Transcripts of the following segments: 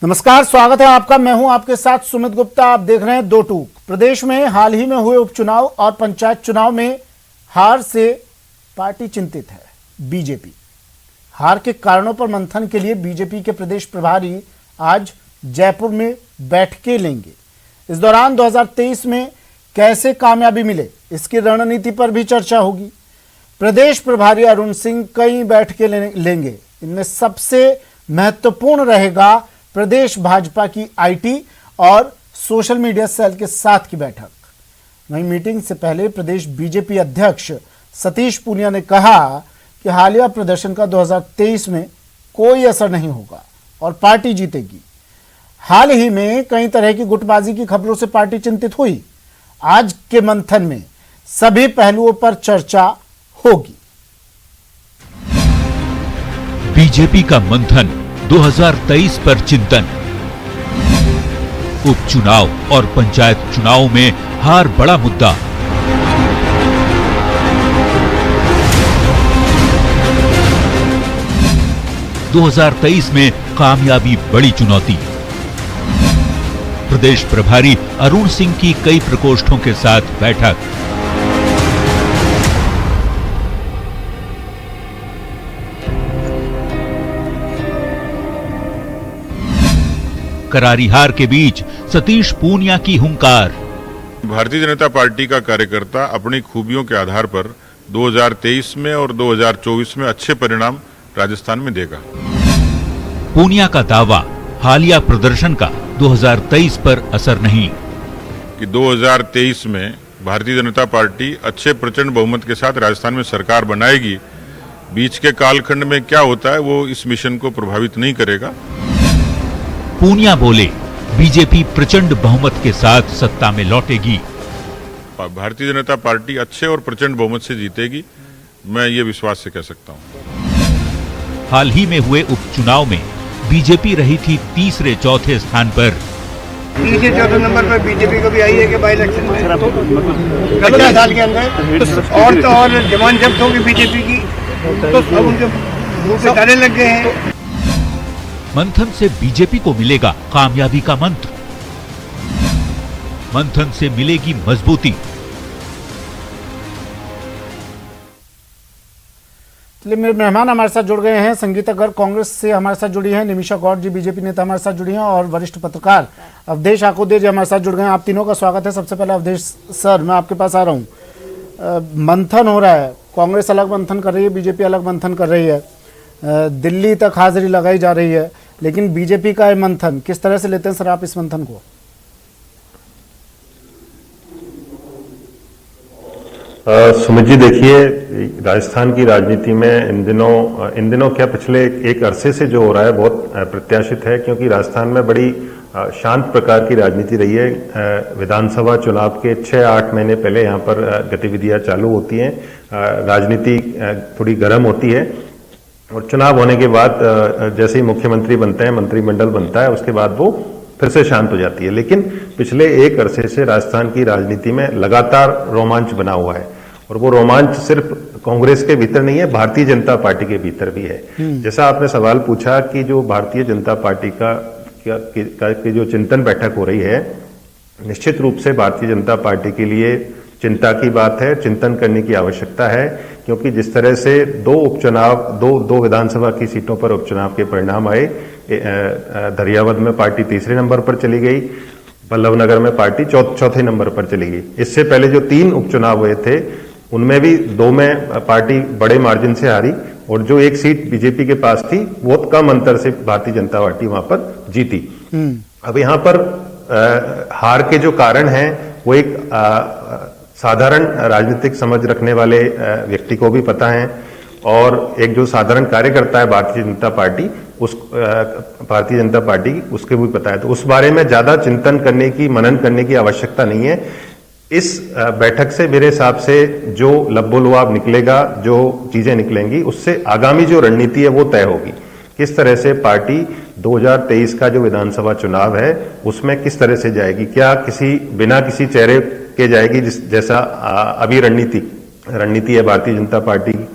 नमस्कार, स्वागत है आपका। मैं हूं आपके साथ सुमित गुप्ता। आप देख रहे हैं दो टूक। प्रदेश में हाल ही में हुए उपचुनाव और पंचायत चुनाव में हार से पार्टी चिंतित है। बीजेपी हार के कारणों पर मंथन के लिए बीजेपी के प्रदेश प्रभारी आज जयपुर में बैठकें लेंगे। इस दौरान 2023 में कैसे कामयाबी मिले, इसकी रणनीति पर भी चर्चा होगी। प्रदेश प्रभारी अरुण सिंह कई बैठकें लेंगे। इनमें सबसे महत्वपूर्ण रहेगा प्रदेश भाजपा की आईटी और सोशल मीडिया सेल के साथ की बैठक। वहीं मीटिंग से पहले प्रदेश बीजेपी अध्यक्ष सतीश पूनिया ने कहा कि हालिया प्रदर्शन का 2023 में कोई असर नहीं होगा और पार्टी जीतेगी। हाल ही में कई तरह की गुटबाजी की खबरों से पार्टी चिंतित हुई। आज के मंथन में सभी पहलुओं पर चर्चा होगी। बीजेपी का मंथन 2023 पर चिंतन। उपचुनाव और पंचायत चुनाव में हार बड़ा मुद्दा। (2023) में कामयाबी बड़ी चुनौती। प्रदेश प्रभारी अरुण सिंह की कई प्रकोष्ठों के साथ बैठक। करारी हार के बीच सतीश पूनिया की हुंकार। भारतीय जनता पार्टी का कार्यकर्ता अपनी खूबियों के आधार पर 2023 में और 2024 में अच्छे परिणाम राजस्थान में देगा। पूनिया का दावा, हालिया प्रदर्शन का 2023 पर असर नहीं। कि 2023 में भारतीय जनता पार्टी अच्छे प्रचंड बहुमत के साथ राजस्थान में सरकार बनाएगी। बीच के कालखंड में क्या होता है वो इस मिशन को प्रभावित नहीं करेगा। पूनिया बोले, बीजेपी प्रचंड बहुमत के साथ सत्ता में लौटेगी। भारतीय जनता पार्टी अच्छे और प्रचंड बहुमत से जीतेगी, मैं ये विश्वास से कह सकता हूं। हाल ही में हुए उपचुनाव में बीजेपी रही थी तीसरे चौथे स्थान पर। तीसरे चौथे नंबर पर बीजेपी को भी आई है कि बाई इलेक्शन में 15 साल के अंदर और जमान जब्त होगी बीजेपी की, तो सब उनके मुंह पे ताले लग गए हैं। मंथन से बीजेपी को मिलेगा कामयाबी का मंत्र। मंथन से मिलेगी मजबूती। चलिए, मेरे मेहमान हमारे साथ जुड़ गए हैं। संगीता गर्ग कांग्रेस से हमारे साथ जुड़ी हैं, निमिषा गौड़ जी बीजेपी नेता हमारे साथ जुड़ी हैं और वरिष्ठ पत्रकार अवधेश आकोदे जी हमारे साथ जुड़ गए हैं। आप तीनों का स्वागत है। सबसे पहले अवधेश सर, मैं आपके पास आ रहा हूँ। मंथन हो रहा है, कांग्रेस अलग मंथन कर रही है, बीजेपी अलग मंथन कर रही है, दिल्ली तक हाजिरी लगाई जा रही है, लेकिन बीजेपी का मंथन किस तरह से लेते हैं सर आप इस मंथन को? सुमित जी, देखिए, राजस्थान की राजनीति में इन दिनों क्या पिछले एक अरसे से जो हो रहा है बहुत प्रत्याशित है, क्योंकि राजस्थान में बड़ी शांत प्रकार की राजनीति रही है। विधानसभा चुनाव के 6-8 महीने पहले यहाँ पर गतिविधियां चालू होती हैं, राजनीति थोड़ी गर्म होती है और चुनाव होने के बाद जैसे ही मुख्यमंत्री बनते हैं, मंत्रिमंडल बनता है, उसके बाद वो फिर से शांत हो जाती है। लेकिन पिछले एक अरसे से राजस्थान की राजनीति में लगातार रोमांच बना हुआ है और वो रोमांच सिर्फ कांग्रेस के भीतर नहीं है, भारतीय जनता पार्टी के भीतर भी है। जैसा आपने सवाल पूछा कि जो भारतीय जनता पार्टी की जो चिंतन बैठक हो रही है, निश्चित रूप से भारतीय जनता पार्टी के लिए चिंता की बात है, चिंतन करने की आवश्यकता है, क्योंकि जिस तरह से दो विधानसभा की सीटों पर उपचुनाव के परिणाम आए, दरियावद में पार्टी तीसरे नंबर पर चली गई, बल्लभनगर में पार्टी चौथे नंबर पर चली गई। इससे पहले जो 3 उपचुनाव हुए थे उनमें भी 2 में पार्टी बड़े मार्जिन से हारी और जो एक सीट बीजेपी के पास थी बहुत कम अंतर से भारतीय जनता पार्टी वहां पर जीती। अब यहाँ पर हार के जो कारण हैं वो एक साधारण राजनीतिक समझ रखने वाले व्यक्ति को भी पता है और एक जो साधारण कार्यकर्ता है भारतीय जनता पार्टी की उसके भी पता है। तो उस बारे में ज्यादा चिंतन करने की, मनन करने की आवश्यकता नहीं है। इस बैठक से मेरे हिसाब से जो लब्बो-लुआब निकलेगा, जो चीजें निकलेंगी, उससे आगामी जो रणनीति है वो तय होगी। किस तरह से पार्टी 2023 का जो विधानसभा चुनाव है उसमें किस तरह से जाएगी, क्या बिना किसी चेहरे के जाएगी जैसा अभी रणनीति है भारतीय जनता पार्टी की,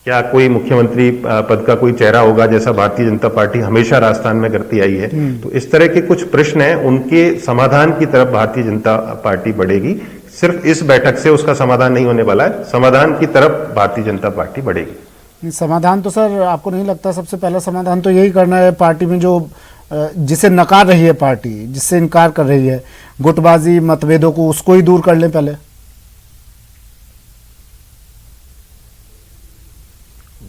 क्या कोई मुख्यमंत्री पद का कोई चेहरा होगा, जैसा भारतीय जनता पार्टी हमेशा राजस्थान में करती आई है। तो इस तरह के कुछ प्रश्न हैं, उनके समाधान की तरफ भारतीय जनता पार्टी बढ़ेगी। सिर्फ इस बैठक से उसका समाधान नहीं होने वाला है, समाधान की तरफ भारतीय जनता पार्टी बढ़ेगी। समाधान तो सर आपको नहीं लगता सबसे पहला समाधान तो यही करना है पार्टी में जो जिसे नकार रही है पार्टी, जिससे इनकार कर रही है, गुटबाजी मतभेदों को, उसको ही दूर कर लें पहले?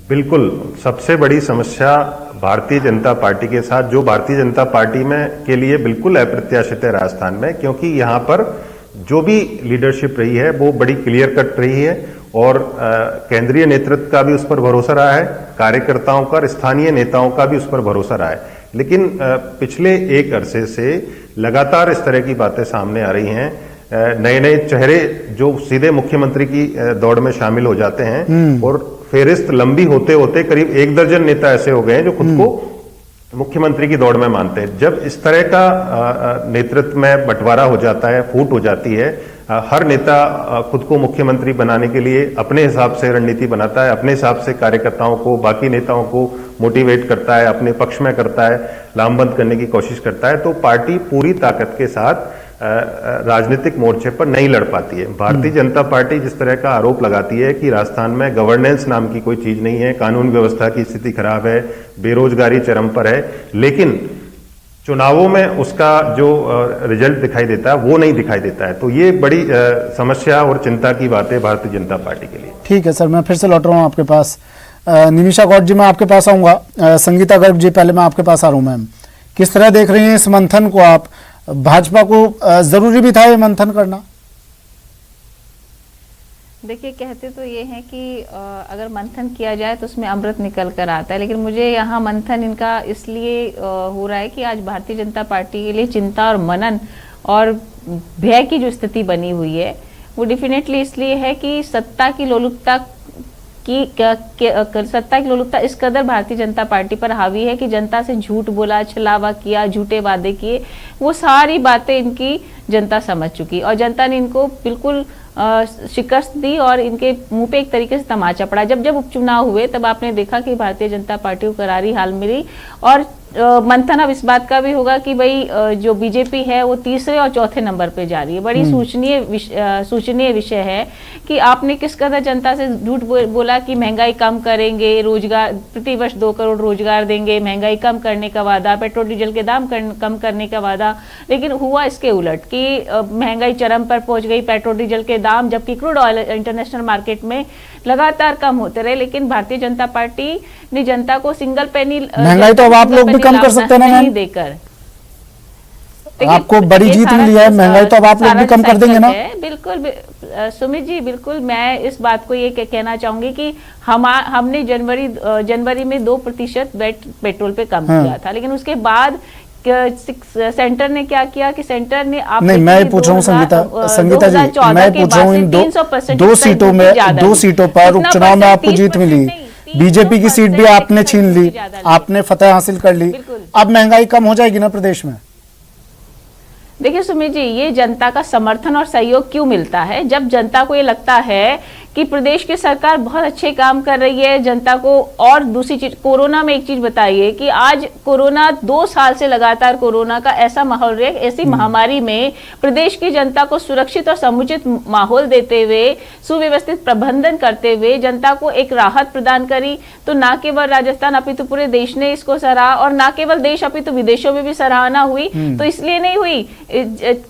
बिल्कुल, सबसे बड़ी समस्या भारतीय जनता पार्टी के साथ, जो भारतीय जनता पार्टी में के लिए बिल्कुल अप्रत्याशित है राजस्थान में, क्योंकि यहां पर जो भी लीडरशिप रही है वो बड़ी क्लियर कट रही है और केंद्रीय नेतृत्व का भी उस पर भरोसा रहा है, कार्यकर्ताओं का, स्थानीय नेताओं का भी उस पर भरोसा रहा है। लेकिन पिछले एक अरसे से लगातार इस तरह की बातें सामने आ रही हैं, नए नए चेहरे जो सीधे मुख्यमंत्री की दौड़ में शामिल हो जाते हैं और फेरिस्त लंबी होते होते करीब 1 दर्जन नेता ऐसे हो गए हैं जो खुद को मुख्यमंत्री की दौड़ में मानते हैं। जब इस तरह का नेतृत्व में बंटवारा हो जाता है, फूट हो जाती है, हर नेता खुद को मुख्यमंत्री बनाने के लिए अपने हिसाब से रणनीति बनाता है, अपने हिसाब से कार्यकर्ताओं को, बाकी नेताओं को मोटिवेट करता है, अपने पक्ष में करता है, लामबंद करने की कोशिश करता है, तो पार्टी पूरी ताकत के साथ राजनीतिक मोर्चे पर नहीं लड़ पाती है। भारतीय जनता पार्टी जिस तरह का आरोप लगाती है कि राजस्थान में गवर्नेंस नाम की कोई चीज नहीं है, कानून व्यवस्था की स्थिति खराब है, बेरोजगारी चरम पर है, लेकिन चुनावों में उसका जो रिजल्ट दिखाई देता है वो नहीं दिखाई देता है। तो ये बड़ी समस्या और चिंता की बात है भारतीय जनता पार्टी के लिए। ठीक है सर, मैं फिर से लौट रहा हूँ आपके पास। निमिषा गौड़ जी मैं आपके पास आऊंगा। संगीता गर्ग जी पहले मैं आपके पास आ रहा हूँ। मैम, किस तरह देख रही हैं इस मंथन को आप? भाजपा को जरूरी भी था ये मंथन करना? देखिए, कहते तो ये हैं कि अगर मंथन किया जाए तो उसमें अमृत निकल कर आता है, लेकिन मुझे यहाँ मंथन इनका इसलिए हो रहा है कि आज भारतीय जनता पार्टी के लिए चिंता और मनन और भय की जो स्थिति बनी हुई है वो डेफिनेटली इसलिए है कि सत्ता की लोलुपता इस कदर भारतीय जनता पार्टी पर हावी है कि जनता से झूठ बोला, छलावा किया, झूठे वादे किए, वो सारी बातें इनकी जनता समझ चुकी और जनता ने इनको बिल्कुल शिकस्त दी और इनके मुंह पे एक तरीके से तमाचा पड़ा। जब जब उपचुनाव हुए तब आपने देखा कि भारतीय जनता पार्टी को करारी हाल मिली और मंथन अब इस बात का भी होगा कि भाई जो बीजेपी है वो तीसरे और चौथे नंबर पे जा रही है। बड़ी सूचनीय विषय है कि आपने किस कदर जनता से झूठ बोला कि महंगाई कम करेंगे, रोजगार प्रतिवर्ष 2 करोड़ रोजगार देंगे, महंगाई कम करने का वादा, पेट्रोल डीजल के दाम कम करने का वादा, लेकिन हुआ इसके उलट कि महंगाई चरम पर पहुंच गई, पेट्रोल डीजल के दाम, जबकि क्रूड ऑयल इंटरनेशनल मार्केट में लगातार कम होते रहे। लेकिन भारतीय जनता पार्टी ने जनता को सिंगल पेनी महंगाई तो अब आप लोग भी कम कर सकते हैं ना मैम, देकर आपको बड़ी जीत मिली है, महंगाई तो अब आप लोग भी कम कर देंगे ना? बिल्कुल सुमित जी, बिल्कुल मैं इस बात को ये कहना चाहूंगी कि हमने जनवरी में 2% वैट पेट्रोल पे कम किया था, लेकिन उसके बाद सेंटर ने क्या किया कि सेंटर ने नहीं, मैं पूछ रहा हूँ संगीता जी, मैं पूछ रहा हूँ इन दो सीटों पर उपचुनाव में आपको जीत मिली, बीजेपी की सीट भी आपने छीन ली, आपने फतह हासिल कर ली, अब महंगाई कम हो जाएगी ना प्रदेश में? देखिए सुमित जी, ये जनता का समर्थन और सहयोग क्यों मिलता है? जब जनता को ये लगता है कि प्रदेश की सरकार बहुत अच्छे काम कर रही है, जनता को। और दूसरी चीज, कोरोना में एक चीज बताइए कि आज कोरोना 2 साल से लगातार कोरोना का ऐसा माहौल रहा, ऐसी महामारी में प्रदेश की जनता को सुरक्षित और समुचित माहौल देते हुए, सुव्यवस्थित प्रबंधन करते हुए जनता को एक राहत प्रदान करी। तो ना केवल राजस्थान अपितु पूरे देश ने इसको सराहा और ना केवल देश अपितु विदेशों में भी सराहना हुई। तो इसलिए नहीं हुई,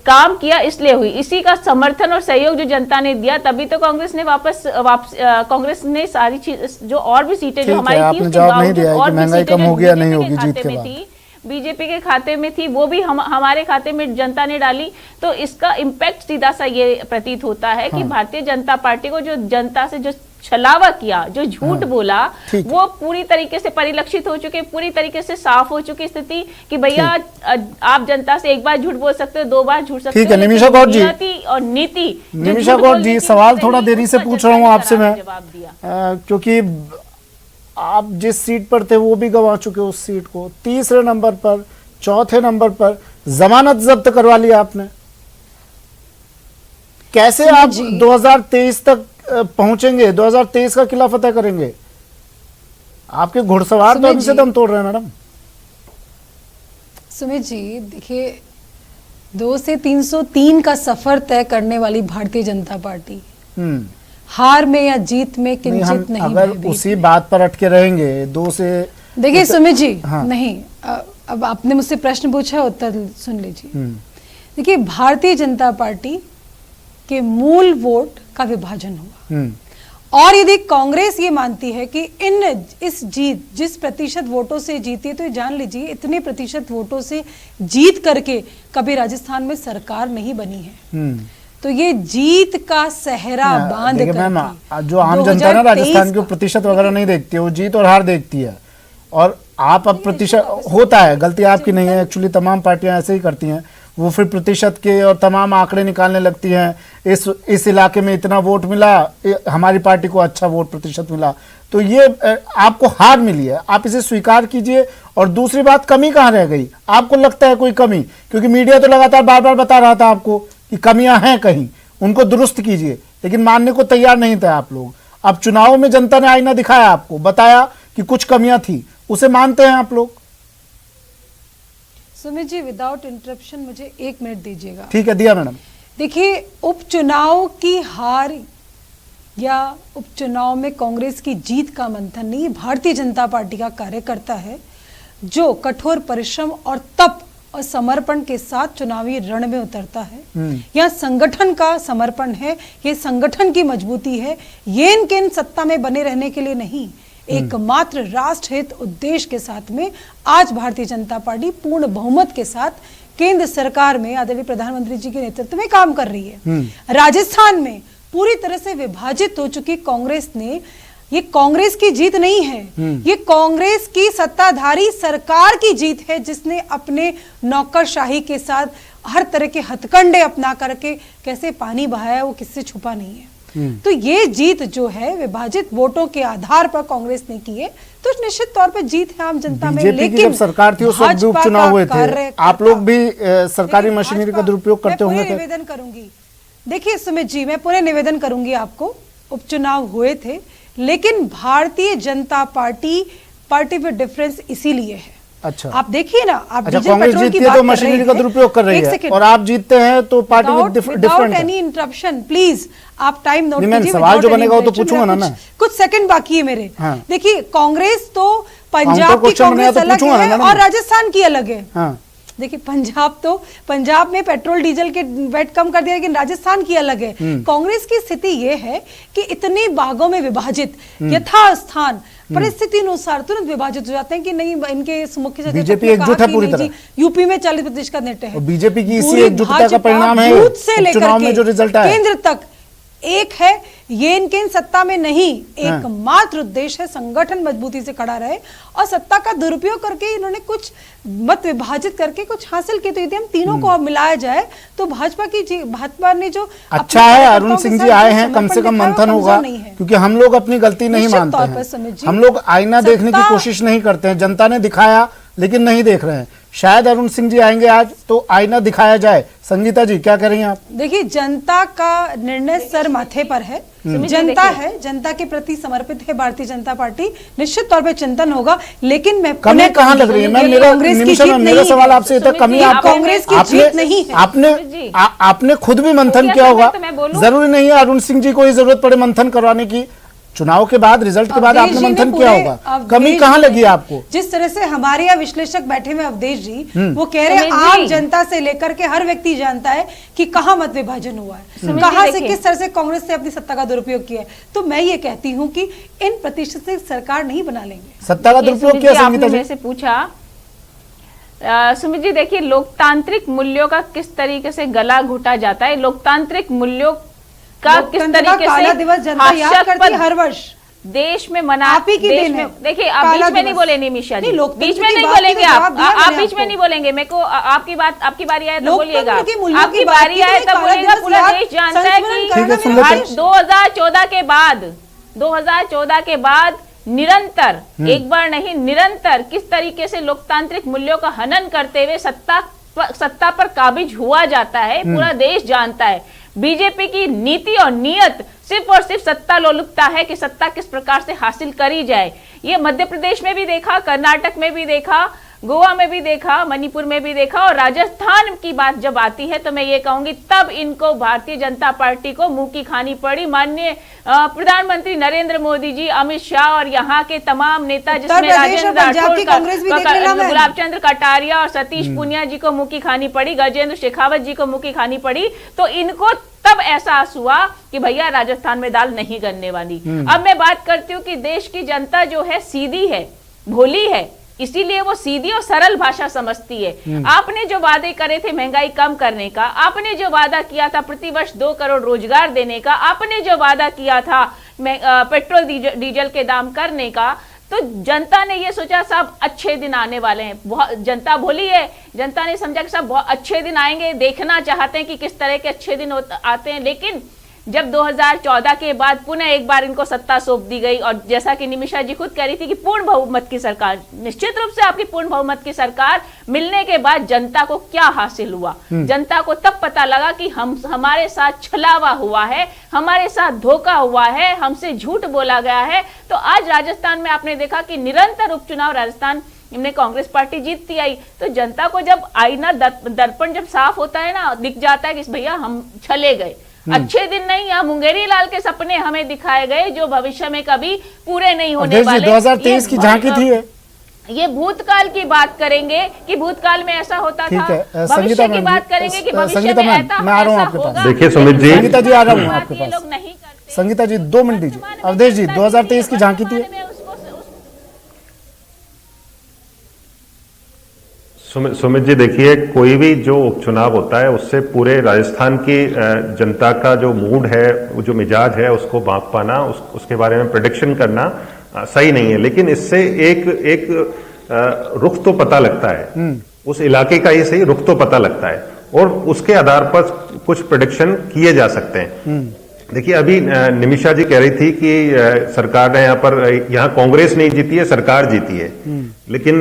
काम किया इसलिए हुई। इसी का समर्थन और सहयोग जो जनता ने दिया, तभी तो कांग्रेस ने कांग्रेस ने सारी चीज जो और भी सीटें जो हमारी थी उसके बावजूद और भी सीटें बीजेपी के खाते में थी वो भी हमारे खाते में जनता ने डाली। तो इसका इम्पैक्ट सीधा सा ये प्रतीत होता है कि भारतीय जनता पार्टी को जो जनता से जो छलावा किया, जो झूठ बोला, वो पूरी तरीके से परिलक्षित हो चुके, पूरी तरीके से साफ हो चुकी स्थिति कि भैया आप जनता से एक बार झूठ बोल सकते हो, 2 बार झूठ सकते हो। ठीक है निमिषा गौड़ जी, और नीति निमिषा गौड़ जी, सवाल थोड़ा देरी से पूछ रहा हूँ आपसे मैं, क्योंकि आप जिस सीट पर थे वो भी गंवा चुके उस सीट को, तीसरे नंबर पर, चौथे नंबर पर जमानत जब्त करवा लिया आपने। कैसे आप 2023 तक पहुंचेंगे? 2023 का किला फतेह करेंगे? आपके घुड़सवार तो अभी से दम तोड़ रहे हैं मैडम। सुमित जी देखिए, 2 से 303 का सफर तय करने वाली भारतीय जनता पार्टी हार में या जीत में किंचित नहीं अगर भयभीत उसी है। बात पर अटके रहेंगे 2 से देखिए सुमित जी, हाँ। नहीं अब आपने मुझसे प्रश्न पूछा, उत्तर सुन लीजिए। देखिए, भारतीय जनता पार्टी के मूल वोट का विभाजन हुआ और यदि कांग्रेस ये मानती है कि जिस प्रतिशत वोटों से जीती है, तो ये जान लीजिए इतने प्रतिशत वोटों से जीत करके कभी राजस्थान में सरकार नहीं बनी है। तो ये जीत का सहरा बांध देखिए मैम, करके जो आम जनता है ना राजस्थान की, प्रतिशत वगैरह नहीं देखती है, वो जीत और हार देखती है। और आप अब प्रतिशत होता है, गलती आपकी नहीं है, एक्चुअली तमाम पार्टियां ऐसे ही करती हैं, वो फिर प्रतिशत के और तमाम आंकड़े निकालने लगती हैं। इस इलाके में इतना वोट मिला, हमारी पार्टी को अच्छा वोट प्रतिशत मिला, तो ये आपको हार मिली है, आप इसे स्वीकार कीजिए। और दूसरी बात, कमी कहाँ रह गई? आपको लगता है कोई कमी? क्योंकि मीडिया तो लगातार बार बार बता रहा था आपको कि कमियां हैं कहीं, उनको दुरुस्त कीजिए, लेकिन मानने को तैयार नहीं थे आप लोग। अब चुनाव में जनता ने आईना दिखाया आपको, बताया कि कुछ कमियां थी, उसे मानते हैं आप लोग? सुमित जी, विदाउट इंटरप्शन मुझे 1 मिनट दीजिएगा। ठीक है, दिया मैडम। देखिए, उपचुनाव की हार या उपचुनाव में कांग्रेस की जीत का मंथन नहीं, भारतीय जनता पार्टी का कार्यकर्ता है जो कठोर परिश्रम और तप और समर्पण के साथ चुनावी रण में उतरता है। यह संगठन का समर्पण है, ये संगठन की मजबूती है। ये इनके सत्ता में बने रहने के लिए नहीं, एकमात्र राष्ट्रहित उद्देश्य के साथ में आज भारतीय जनता पार्टी पूर्ण बहुमत के साथ केंद्र सरकार में आदरणीय प्रधानमंत्री जी के नेतृत्व में काम कर रही है। राजस्थान में पूरी तरह से विभाजित हो चुकी कांग्रेस ने, ये कांग्रेस की जीत नहीं है, ये कांग्रेस की सत्ताधारी सरकार की जीत है, जिसने अपने नौकरशाही के साथ हर तरह के हथकंडे अपना करके कैसे पानी बहाया, वो किससे छुपा नहीं है। तो ये जीत जो है विभाजित वोटों के आधार पर कांग्रेस ने की है, तो निश्चित तौर पर जीत है आम जनता में। बीजेपी की जब सरकार थी उस वक्त भी उपचुनाव हुए थे, आप लोग भी सरकारी मशीनरी का दुरुपयोग करते होंगे। निवेदन करूंगी, देखिए सुमित जी, मैं पुनः निवेदन करूंगी आपको, उपचुनाव हुए थे, लेकिन भारतीय जनता पार्टी में डिफरेंस इसीलिए है। अच्छा, आप देखिए ना, आप अच्छा, डीजल कांग्रेस पेट्रोल की जीतती है बात तो कर मशीनरी रहे का हैं। दुरुपयोग कर रही एक है, सेकंड, और आप जीतते हैं तो पार्टी में डिफरेंट विदाउट है। एनी इंटरप्शन, प्लीज आप टाइम नोट नहीं, कीजिए। सवाल जो without बनेगा वो any तो पूछूंगा ना मैं। कुछ सेकंड बाकी है मेरे। हाँ। देखिए, कांग्रेस तो पंजाब काउंटर की क्वेश्चन बनेगा कांग्रेस तो अलग पूछूंगा ना है मैडम। और राजस्थान की अलग है। हाँ। देखिए, पंजाब में पेट्रोल डीजल के वेट कम कर दिया, लेकिन राजस्थान की अलग है। कांग्रेस की स्थिति ये है कि इतने भागों में विभाजित, यथास्थान परिस्थिति अनुसार तुरंत विभाजित हो जाते हैं कि नहीं, इनके मुख्य सचिव बीजेपी ने कहा एकजुट है कि पूरी नहीं तरह। जी, यूपी में 40% का नेट है। और बीजेपी की इसी पूरी एकजुटता का परिणाम है बूथ से लेकर चुनाव में के जो रिजल्ट आया। केंद्र तक एक है, ये इनके सत्ता में नहीं, एकमात्र उद्देश्य है संगठन मजबूती से खड़ा रहे, और सत्ता का दुरुपयोग करके इन्होंने कुछ मत विभाजित करके कुछ हासिल किए। तो यदि हम तीनों को अब मिलाया जाए तो भाजपा ने जो अच्छा है अरुण सिंह जी आए हैं, कम से कम मंथन होगा, क्योंकि हम लोग अपनी गलती नहीं मानते हैं, हम लोग आईना देखने की कोशिश नहीं करते हैं। जनता ने दिखाया लेकिन नहीं देख रहे हैं, शायद अरुण सिंह जी आएंगे आज तो आईना दिखाया जाए। संगीता जी क्या कह रही हैं आप? देखिए, जनता का निर्णय सर माथे पर है, जनता है, जनता के प्रति समर्पित है भारतीय जनता पार्टी, निश्चित तौर पे चिंतन होगा। लेकिन मैं कमी कहाँ लग रही है मैम? मेरा सवाल आपसे था, कमी आप कांग्रेस की जीत नहीं है। आपने खुद भी मंथन किया होगा, जरूरी नहीं है अरुण सिंह जी को ही जरूरत पड़े मंथन करवाने की। चुनाव के बाद, रिजल्ट के बाद आपने मंथन किया होगा, कमी कहाँ लगी आपको? जिस तरह से हमारे यहाँ विश्लेषक बैठे हुए अवधेश जी, वो कह रहे हैं आम जनता से लेकर के हर व्यक्ति जानता है कि कहाँ मत विभाजन हुआ है, कहाँ से किस तरह से कांग्रेस ने अपनी सत्ता का दुरुपयोग किया है। तो मैं ये कहती हूँ कि इन प्रतिशत से सरकार नहीं बना लेंगे। सत्ता का दुरुपयोग किया संगीता जी से पूछा। सुमित जी, देखिए, लोकतांत्रिक मूल्यों का किस तरीके से गला घुटा जाता है, लोकतांत्रिक मूल्यों का किस तरीके काला दिवस जनता याद करती है हर वर्ष देश में मना। आप ही की देन है। देखिए, आप बीच में नहीं बोले निमिषा जी, बीच में नहीं बोलेंगे आप बीच में नहीं बोलेंगे। मेरे को आपकी बारी आए तो बोलिएगा, आपकी बारी आए तो बोलिएगा। पूरा देश जानता है कि 2014 के बाद निरंतर, एक बार नहीं निरंतर, किस तरीके से लोकतांत्रिक मूल्यों का हनन करते हुए सत्ता पर काबिज हुआ जाता है, पूरा देश जानता है। बीजेपी की नीति और नीयत सिर्फ और सिर्फ सत्ता लोलुपता है कि सत्ता किस प्रकार से हासिल करी जाए। ये मध्य प्रदेश में भी देखा, कर्नाटक में भी देखा, गोवा में भी देखा, मणिपुर में भी देखा, और राजस्थान की बात जब आती है तो मैं ये कहूंगी तब इनको भारतीय जनता पार्टी को मुंह की खानी पड़ी। माननीय प्रधानमंत्री नरेंद्र मोदी जी, अमित शाह और यहाँ के तमाम नेता, जिसमें राजेंद्र राठौर, गुलाब चंद्र कटारिया और सतीश पूनिया जी को मुंह की खानी पड़ी, गजेंद्र शेखावत जी को मुंह की खानी पड़ी, तो इनको तब एहसास हुआ कि भैया राजस्थान में दाल नहीं गलने वाली। अब मैं बात करती हूँ कि देश की जनता जो है सीधी है, भोली है, इसीलिए वो सीधी और सरल भाषा समझती है। आपने जो वादे करे थे महंगाई कम करने का, आपने जो वादा किया था प्रतिवर्ष 2 करोड़ रोजगार देने का, आपने जो वादा किया था पेट्रोल डीजल के दाम करने का, तो जनता ने ये सोचा साहब अच्छे दिन आने वाले हैं। बहुत जनता भोली है, जनता ने समझा कि साहब बहुत अच्छे दिन आएंगे, देखना चाहते हैं कि किस तरह के अच्छे दिन आते हैं। लेकिन जब 2014 के बाद पुनः एक बार इनको सत्ता सौंप दी गई, और जैसा कि निमिषा जी खुद कह रही थी कि पूर्ण बहुमत की सरकार, निश्चित रूप से आपकी पूर्ण बहुमत की सरकार मिलने के बाद जनता को क्या हासिल हुआ, जनता को तब पता लगा कि हमारे साथ छलावा हुआ है, हमारे साथ धोखा हुआ है, हमसे झूठ बोला गया है। तो आज राजस्थान में आपने देखा कि निरंतर उपचुनाव राजस्थान में कांग्रेस पार्टी जीतती आई, तो जनता को जब आईना दर्पण जब साफ होता है ना, दिख जाता है कि भैया हम छले गए, अच्छे दिन नहीं, यहाँ मुंगेरी लाल के सपने हमें दिखाए गए जो भविष्य में कभी पूरे नहीं होने वाले। 2023 की झांकी थी ये भूतकाल की बात करेंगे कि भूतकाल में ऐसा होता था, भविष्य की बात करेंगे कि भविष्य में ऐसा होगा। देखिए सुमित जी, संगीता जी आ रहा हूँ आपके पास, लोग नहीं करते। संगीता जी 2 मिनट दीजिए। अवधेश जी 2023 की झांकी थी। सुमित जी देखिए, कोई भी जो उपचुनाव होता है उससे पूरे राजस्थान की जनता का जो मूड है, जो मिजाज है, उसको भांप पाना, उसके बारे में प्रेडिक्शन करना सही नहीं है। लेकिन इससे एक रुख तो पता लगता है, उस इलाके का ही सही रुख तो पता लगता है, और उसके आधार पर कुछ प्रेडिक्शन किए जा सकते हैं। देखिए अभी निमिषा जी कह रही थी कि सरकार ने यहाँ कांग्रेस नहीं जीती है, सरकार जीती है। लेकिन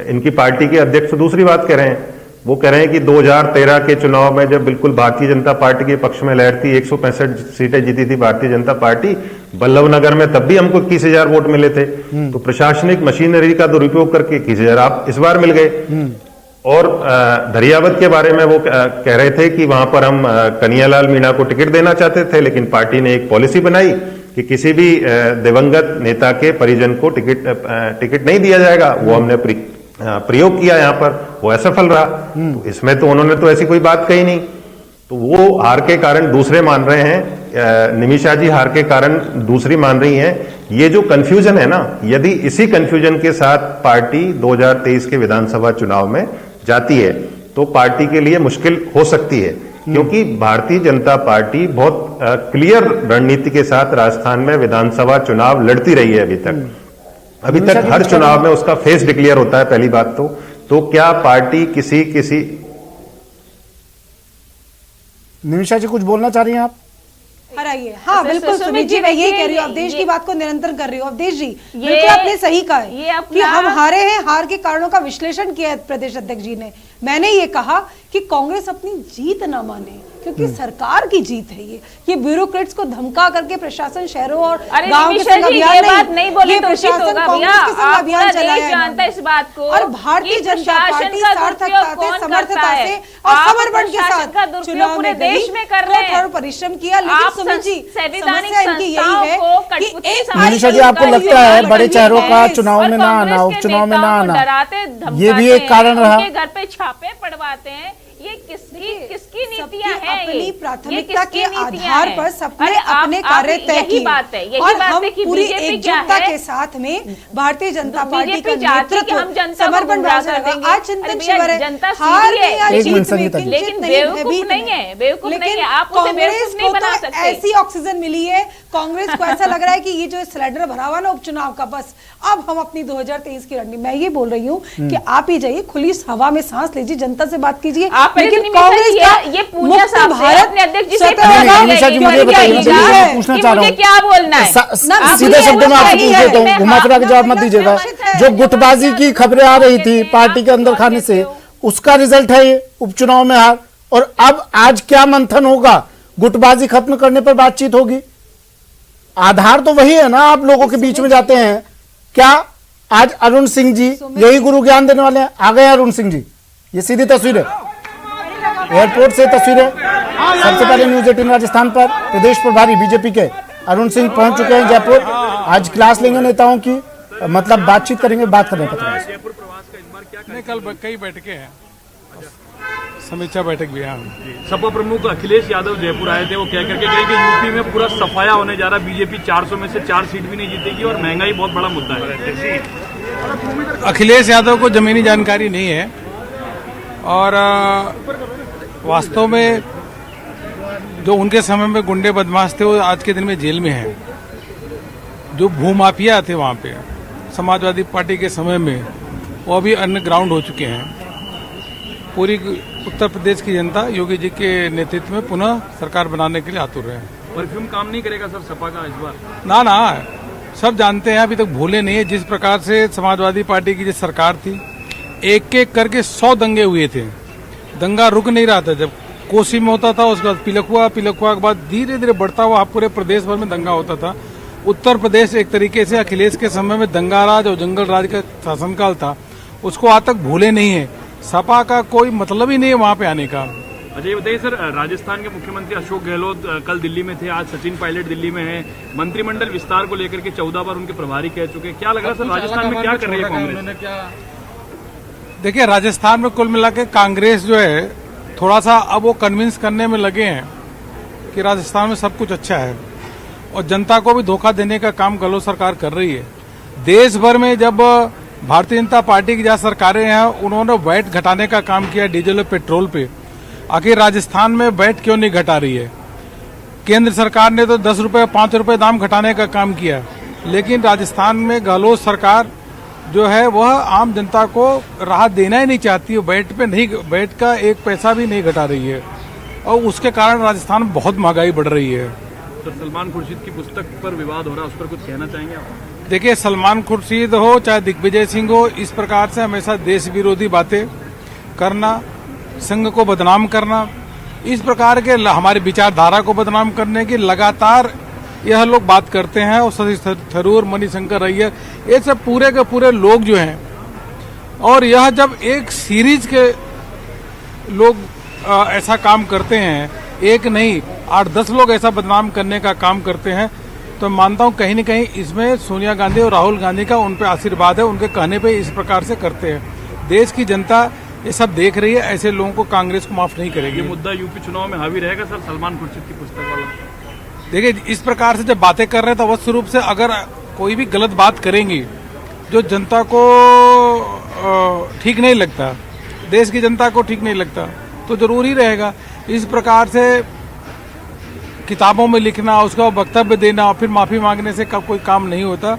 इनकी पार्टी के अध्यक्ष दूसरी बात कह रहे हैं। वो कह रहे हैं कि 2013 के चुनाव में जब बिल्कुल भारतीय जनता पार्टी के पक्ष में लहर थी, 165 सीटें जीती थी भारतीय जनता पार्टी, बल्लभनगर में तब भी हमको 21,000 वोट मिले थे। तो प्रशासनिक मशीनरी का दुरुपयोग करके 21,000 आप इस बार मिल गए। और धरियावत के बारे में वो कह रहे थे कि वहां पर हम कन्हैयालाल मीणा को टिकट देना चाहते थे, लेकिन पार्टी ने एक पॉलिसी बनाई कि किसी भी दिवंगत नेता के परिजन को टिकट नहीं दिया जाएगा। वो हमने प्रयोग किया, यहाँ पर वो असफल रहा। तो इसमें तो उन्होंने तो ऐसी कोई बात कही नहीं। तो वो हार के कारण दूसरे मान रहे हैं, निमिषा जी हार के कारण दूसरी मान रही हैं। ये जो कंफ्यूजन है ना, यदि इसी कंफ्यूजन के साथ पार्टी 2023 के विधानसभा चुनाव में जाती है तो पार्टी के लिए मुश्किल हो सकती है, क्योंकि भारतीय जनता पार्टी बहुत क्लियर रणनीति के साथ राजस्थान में विधानसभा चुनाव लड़ती रही है अभी तक हर चुनाव में उसका फेस डिक्लेयर होता है। पहली बात तो क्या पार्टी किसी निमिषा जी कुछ बोलना चाह रही हैं आप? हराइए। हाँ बिल्कुल सुमित जी, मैं यही कह रही हूँ, अवधेश की बात को निरंतर कर रही हूँ। अवधेश जी बिल्कुल आपने सही कहा है कि हम हारे हैं, हार के कारणों का विश्लेषण किया है प्रदेश अध्यक्ष जी ने। मैंने ये कहा कि कांग्रेस अपनी जीत ना माने, क्योंकि सरकार की जीत है ये ब्यूरोक्रेट्स को धमका करके प्रशासन शहरों और गांव के संग अभियान नहीं बोले, प्रशासन कांग्रेस के संग अभियान चलाया है इस बात को, और भारतीय जनता पार्टी सार्थकता से, समर्थता से और समर्पण के साथ चुनाव में देश में कठोर परिश्रम किया। लेकिन सुमित जी समस्या इनकी यही है कि निमिषा जी आपको लगता है बड़े चेहरों का चुनाव में ना आना, उपचुनाव में ना आना, ये भी एक कारण रहा? घर पे छापे पड़वाते हैं, ये किसकी नीतियां हैं? अपनी प्राथमिकता के आधार पर सबने अपने कार्य तय किए, और हम पूरी एकजुटता के साथ में भारतीय जनता पार्टी का नेतृत्व समर्पण भाव से लगा। आज चिंतन शिविर है, हार में या जीत में किंचित नहीं, भयभीत नहीं। लेकिन कांग्रेस को तो ऐसी ऑक्सीजन मिली है, कांग्रेस को ऐसा लग रहा है कि ये जो सिलेंडर भरा हुआ ना उपचुनाव का, बस अब हम अपनी 2023 की रणनीति, मैं ये बोल रही हूँ कि आप ही जाइए, खुली हवा में सांस लीजिए, जनता से बात कीजिए। लेकिन कांग्रेस का ये पूजा साहब भारत अपने अध्यक्ष जी से पूछना चाह रहा हूँ, क्या बोलना है? सीधे शब्दों में आपसे पूछ लेता हूँ, घुमा फिरा के जवाब मत दीजिएगा। जो गुटबाजी की खबरें आ रही थी पार्टी के अंदर खाने से, उसका रिजल्ट है ये उपचुनाव में हार। और अब आज क्या मंथन होगा? गुटबाजी खत्म करने पर बातचीत होगी। आधार तो वही है ना, आप लोगों के बीच में जाते हैं। क्या आज अरुण सिंह जी यही गुरु ज्ञान देने वाले हैं? आ गए अरुण सिंह जी, ये सीधी तस्वीर है, एयरपोर्ट से तस्वीर है। सबसे पहले न्यूज 18 राजस्थान पर प्रदेश प्रभारी बीजेपी के अरुण सिंह पहुंच चुके हैं जयपुर। आज क्लास लेंगे नेताओं की, मतलब बातचीत करेंगे, बात करेंगे पत्रकारों से। नहीं, कल कई बैठकें हैं, समीक्षा बैठक भी है। सपा प्रमुख अखिलेश यादव जयपुर आए थे, वो कह करके गए कि यूपी में पूरा सफाया होने जा रहा, बीजेपी 400 में से 4 सीट भी नहीं जीतेगी और महंगाई बहुत बड़ा मुद्दा है। अखिलेश यादव को जमीनी जानकारी नहीं है और वास्तव में जो उनके समय में गुंडे बदमाश थे वो आज के दिन में जेल में हैं। जो भूमाफिया थे वहाँ पे समाजवादी पार्टी के समय में, वो अभी अंडरग्राउंड हो चुके हैं। पूरी उत्तर प्रदेश की जनता योगी जी के नेतृत्व में पुनः सरकार बनाने के लिए आतुर है। परफ्यूम काम नहीं करेगा सर सपा का इस बार? ना, सब जानते हैं, अभी तक भूले नहीं है। जिस प्रकार से समाजवादी पार्टी की जो सरकार थी, एक एक करके 100 दंगे हुए थे, दंगा रुक नहीं रहा था। जब कोसी में होता था, उसके बाद पिलखुआ के बाद धीरे धीरे बढ़ता हुआ पूरे प्रदेश भर में दंगा होता था। उत्तर प्रदेश एक तरीके से अखिलेश के समय में दंगा राज और जंगल राज का शासनकाल था, उसको आज तक भूले नहीं है। सपा का कोई मतलब ही नहीं है वहां पे आने का। अच्छा ये बताइए सर, राजस्थान के मुख्यमंत्री अशोक गहलोत कल दिल्ली में थे, आज सचिन पायलट दिल्ली में है। मंत्रिमंडल विस्तार को लेकर के 14 बार उनके प्रभारी कह चुके हैं। क्या लग रहा है सर राजस्थान में क्या कर रही है कांग्रेस? देखिए, राजस्थान में कुल मिला के कांग्रेस जो है थोड़ा सा अब वो कन्विंस करने में लगे हैं कि राजस्थान में सब कुछ अच्छा है और जनता को भी धोखा देने का काम गहलोत सरकार कर रही है। देश भर में जब भारतीय जनता पार्टी की जहाँ सरकारें हैं, उन्होंने वैट घटाने का काम किया डीजल और पेट्रोल पे, आखिर राजस्थान में वैट क्यों नहीं घटा रही है? केंद्र सरकार ने तो 10 रुपए 5 रुपए दाम घटाने का काम किया, लेकिन राजस्थान में गहलोत सरकार जो है वह आम जनता को राहत देना ही नहीं चाहती है। वैट का 1 पैसा भी नहीं घटा रही है और उसके कारण राजस्थान में बहुत महंगाई बढ़ रही है। तो सलमान खुर्शीद की पुस्तक पर विवाद हो रहा है, उस पर कुछ कहना चाहेंगे आप? देखिए, सलमान खुर्शीद हो चाहे दिग्विजय सिंह हो, इस प्रकार से हमेशा देश विरोधी बातें करना, संघ को बदनाम करना, इस प्रकार के हमारी विचारधारा को बदनाम करने की लगातार यह लोग बात करते हैं। और शशि थरूर, मणिशंकर अय्यर, ये सब पूरे के पूरे लोग जो हैं, और यह जब एक सीरीज के लोग ऐसा काम करते हैं, एक नहीं 8-10 लोग ऐसा बदनाम करने का काम करते हैं, तो मानता हूं कहीं न कहीं इसमें सोनिया गांधी और राहुल गांधी का उन पे आशीर्वाद है। उनके कहने पे इस प्रकार से करते हैं। देश की जनता ये सब देख रही है, ऐसे लोगों को कांग्रेस को माफ नहीं करेगी। ये मुद्दा यूपी चुनाव में हावी रहेगा सर, सलमान खुर्शीद की पुस्तक वाला? देखिए, इस प्रकार से जब बातें कर रहे हैं तो अवश्य रूप से अगर कोई भी गलत बात करेंगी जो जनता को ठीक नहीं लगता, देश की जनता को ठीक नहीं लगता, तो जरूर ही रहेगा। इस प्रकार से किताबों में लिखना, उसका वक्तव्य देना और फिर माफी मांगने से कोई काम नहीं होता।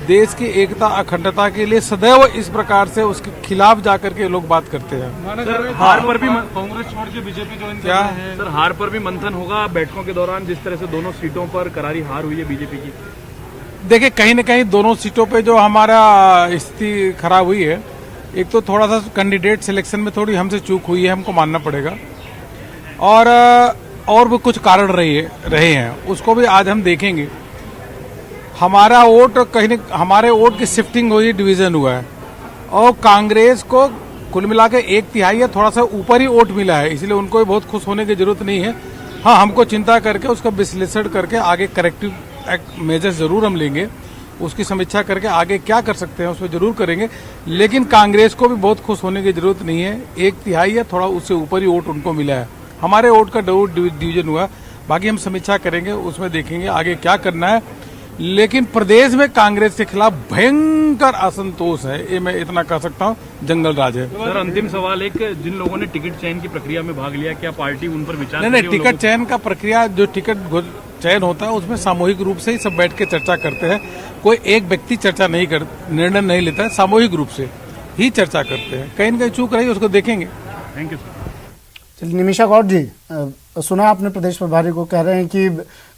देश की एकता अखंडता के लिए सदैव इस प्रकार से उसके खिलाफ जाकर के लोग बात करते हैं। सर हार पर भी कांग्रेस छोड़ के बीजेपी ज्वाइन क्या है? सर हार पर भी मंथन होगा बैठकों के दौरान, जिस तरह से दोनों सीटों पर करारी हार हुई है बीजेपी की। देखिए, कहीं न कहीं दोनों सीटों पे जो हमारा स्थिति खराब हुई है, एक तो थोड़ा सा कैंडिडेट सिलेक्शन में थोड़ी हमसे चूक हुई है, हमको मानना पड़ेगा, और भी कुछ कारण रहे हैं, उसको भी आज हम देखेंगे। हमारा वोट हमारे वोट की शिफ्टिंग हुई, डिवीजन हुआ है और कांग्रेस को कुल मिला के 1/3 या थोड़ा सा ऊपर ही वोट मिला है, इसलिए उनको भी बहुत खुश होने की जरूरत नहीं है। हाँ, हमको चिंता करके उसका विश्लेषण करके आगे करेक्टिव मेजर्स जरूर हम लेंगे, उसकी समीक्षा करके आगे क्या कर सकते हैं उसमें जरूर करेंगे। लेकिन कांग्रेस को भी बहुत खुश होने की जरूरत नहीं है, 1/3 या थोड़ा उससे ऊपर ही वोट उनको मिला है। हमारे वोट का डिवीजन हुआ, बाकी हम समीक्षा करेंगे, उसमें देखेंगे आगे क्या करना है। लेकिन प्रदेश में कांग्रेस के खिलाफ भयंकर असंतोष है, ये मैं इतना कह सकता हूँ, जंगल राज है। सर अंतिम सवाल, एक जिन लोगों ने टिकट चयन की प्रक्रिया में भाग लिया, क्या पार्टी उन पर विचार? नहीं, टिकट चयन का प्रक्रिया, जो टिकट चयन होता है उसमें सामूहिक रूप से ही सब बैठ के चर्चा करते हैं। कोई एक व्यक्ति निर्णय नहीं लेता है, सामूहिक रूप से ही चर्चा करते हैं। कहीं न कहीं चूक रही, उसको देखेंगे। Thank you sir. चलिए, निमिषा गौड़ जी, सुना आपने प्रदेश प्रभारी को कह रहे हैं कि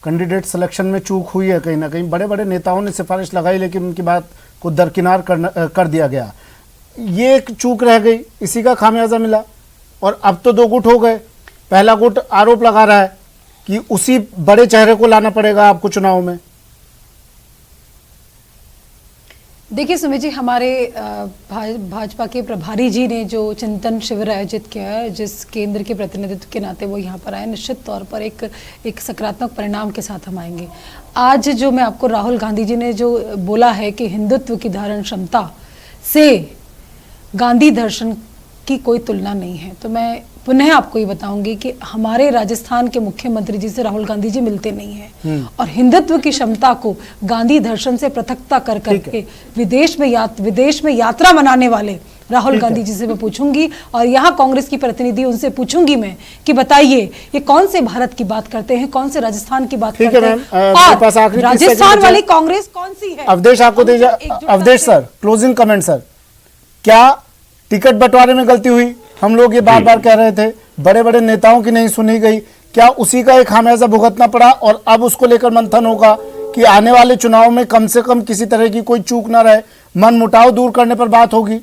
कैंडिडेट सिलेक्शन में चूक हुई है, कहीं ना कहीं बड़े बड़े नेताओं ने सिफारिश लगाई लेकिन उनकी बात को दरकिनार कर दिया गया। ये एक चूक रह गई, इसी का खामियाजा मिला और अब तो 2 गुट हो गए। पहला गुट आरोप लगा रहा है कि उसी बड़े चेहरे को लाना पड़ेगा आपको चुनाव में। देखिए सुमित जी, हमारे भाजपा के प्रभारी जी ने जो चिंतन शिविर आयोजित किया है, जिस केंद्र के प्रतिनिधित्व के नाते वो यहाँ पर आए, निश्चित तौर पर एक सकारात्मक परिणाम के साथ हम आएंगे। आज जो मैं आपको राहुल गांधी जी ने जो बोला है कि हिंदुत्व की धारण क्षमता से गांधी दर्शन की कोई तुलना नहीं है, तो मैं पुनः आपको ये बताऊंगी कि हमारे राजस्थान के मुख्यमंत्री जी से राहुल गांधी जी मिलते नहीं हैं और हिंदुत्व की क्षमता को गांधी दर्शन से पृथकता कर करके विदेश में यात्रा मनाने वाले राहुल गांधी जी से मैं पूछूंगी, और यहाँ कांग्रेस की प्रतिनिधि उनसे पूछूंगी मैं कि बताइए ये कौन से भारत की बात करते हैं, कौन से राजस्थान की बात करते हैं, और राजस्थान वाली कांग्रेस कौन सी है। अवधेश आपको Awadhesh sir, closing comment sir, क्या टिकट बंटवारे में गलती हुई? हम लोग ये बार बार कह रहे थे, बड़े बड़े नेताओं की नहीं सुनी गई, क्या उसी का एक खामियाजा भुगतना पड़ा और अब उसको लेकर मंथन होगा कि आने वाले चुनाव में कम से कम किसी तरह की कोई चूक ना रहे, मन मुटाव दूर करने पर बात होगी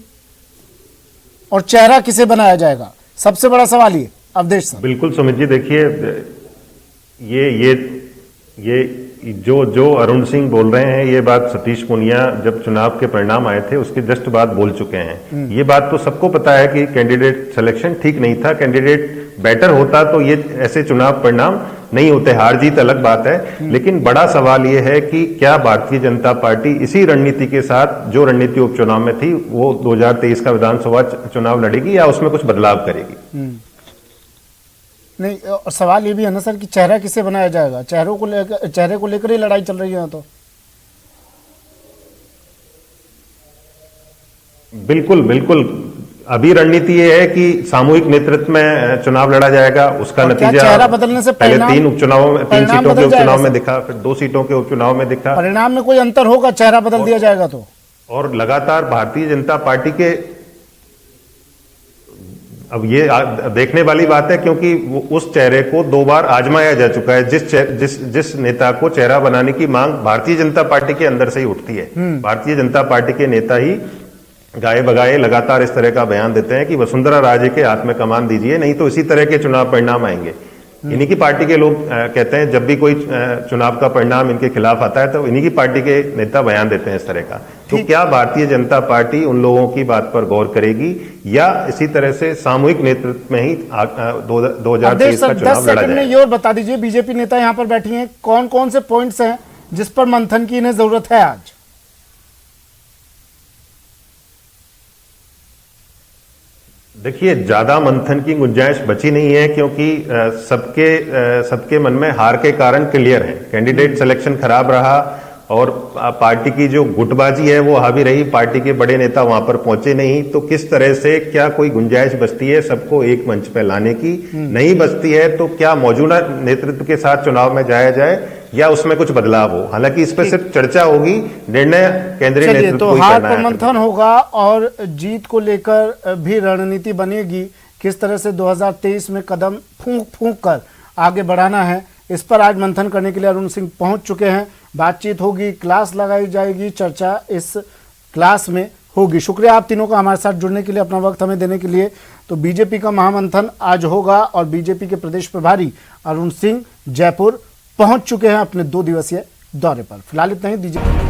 और चेहरा किसे बनाया जाएगा? सबसे बड़ा सवाल ये। अवधेश सर। बिल्कुल सुमित जी, देखिए ये जो अरुण सिंह बोल रहे हैं, ये बात सतीश पूनिया जब चुनाव के परिणाम आए थे उसके जस्ट बाद बोल चुके हैं। ये बात तो सबको पता है कि कैंडिडेट सिलेक्शन ठीक नहीं था, कैंडिडेट बेटर होता तो ये ऐसे चुनाव परिणाम नहीं होते। हार जीत अलग बात है, लेकिन बड़ा सवाल ये है कि क्या भारतीय जनता पार्टी इसी रणनीति के साथ जो रणनीति उपचुनाव में थी वो 2023 का विधानसभा चुनाव लड़ेगी या उसमें कुछ बदलाव करेगी? नहीं, और सवाल ये भी है ना सर कि चेहरा किसे बनाया जाएगा? चेहरे को लेकर ही लड़ाई चल रही है। तो बिल्कुल अभी रणनीति ये है कि सामूहिक नेतृत्व में चुनाव लड़ा जाएगा। उसका नतीजा चेहरा बदलने से पहले 3 सीटों के उपचुनाव में दिखा, फिर 2 सीटों के उपचुनाव में दिखा। परिणाम में कोई अंतर होगा चेहरा बदल दिया जाएगा तो? और लगातार भारतीय जनता पार्टी के, अब ये देखने वाली बात है क्योंकि उस चेहरे को 2 बार आजमाया जा चुका है। जिस नेता को चेहरा बनाने की मांग भारतीय जनता पार्टी के अंदर से ही उठती है। भारतीय जनता पार्टी के नेता ही गाए बगाए लगातार इस तरह का बयान देते हैं कि वसुंधरा राजे के हाथ में कमान दीजिए, नहीं तो इसी तरह के चुनाव परिणाम आएंगे। इन्हीं की पार्टी के लोग कहते हैं, जब भी कोई चुनाव का परिणाम इनके खिलाफ आता है तो इन्हीं की पार्टी के नेता बयान देते हैं इस तरह का। तो क्या भारतीय जनता पार्टी उन लोगों की बात पर गौर करेगी या इसी तरह से सामूहिक नेतृत्व में ही 2023 का चुनाव लड़ा जाएगा? ये और बता दीजिए, बीजेपी नेता यहाँ पर बैठी हैं, कौन कौन से पॉइंट्स हैं जिस पर मंथन की इन्हें जरूरत है आज? देखिए, ज्यादा मंथन की गुंजाइश बची नहीं है क्योंकि सबके मन में हार के कारण क्लियर है। कैंडिडेट सिलेक्शन खराब रहा और पार्टी की जो गुटबाजी है वो हावी रही, पार्टी के बड़े नेता वहां पर पहुंचे नहीं। तो किस तरह से क्या कोई गुंजाइश बचती है सबको एक मंच पर लाने की? नहीं बचती है तो क्या मौजूदा नेतृत्व के साथ चुनाव में जाया जाए या उसमें कुछ बदलाव हो? हालांकि इस पर सिर्फ चर्चा होगी, निर्णय केंद्रीय नेतृत्व तो हार पर मंथन होगा और जीत को लेकर भी रणनीति बनेगी। किस तरह से 2023 में कदम फूंक कर आगे बढ़ाना है, इस पर आज मंथन करने के लिए अरुण सिंह पहुंच चुके हैं। बातचीत होगी, क्लास लगाई जाएगी, चर्चा इस क्लास में होगी। शुक्रिया आप तीनों का हमारे साथ जुड़ने के लिए, अपना वक्त हमें देने के लिए। तो बीजेपी का महामंथन आज होगा और बीजेपी के प्रदेश प्रभारी अरुण सिंह जयपुर पहुंच चुके हैं अपने 2 दिवसीय दौरे पर। फिलहाल इतना ही, दीजिए।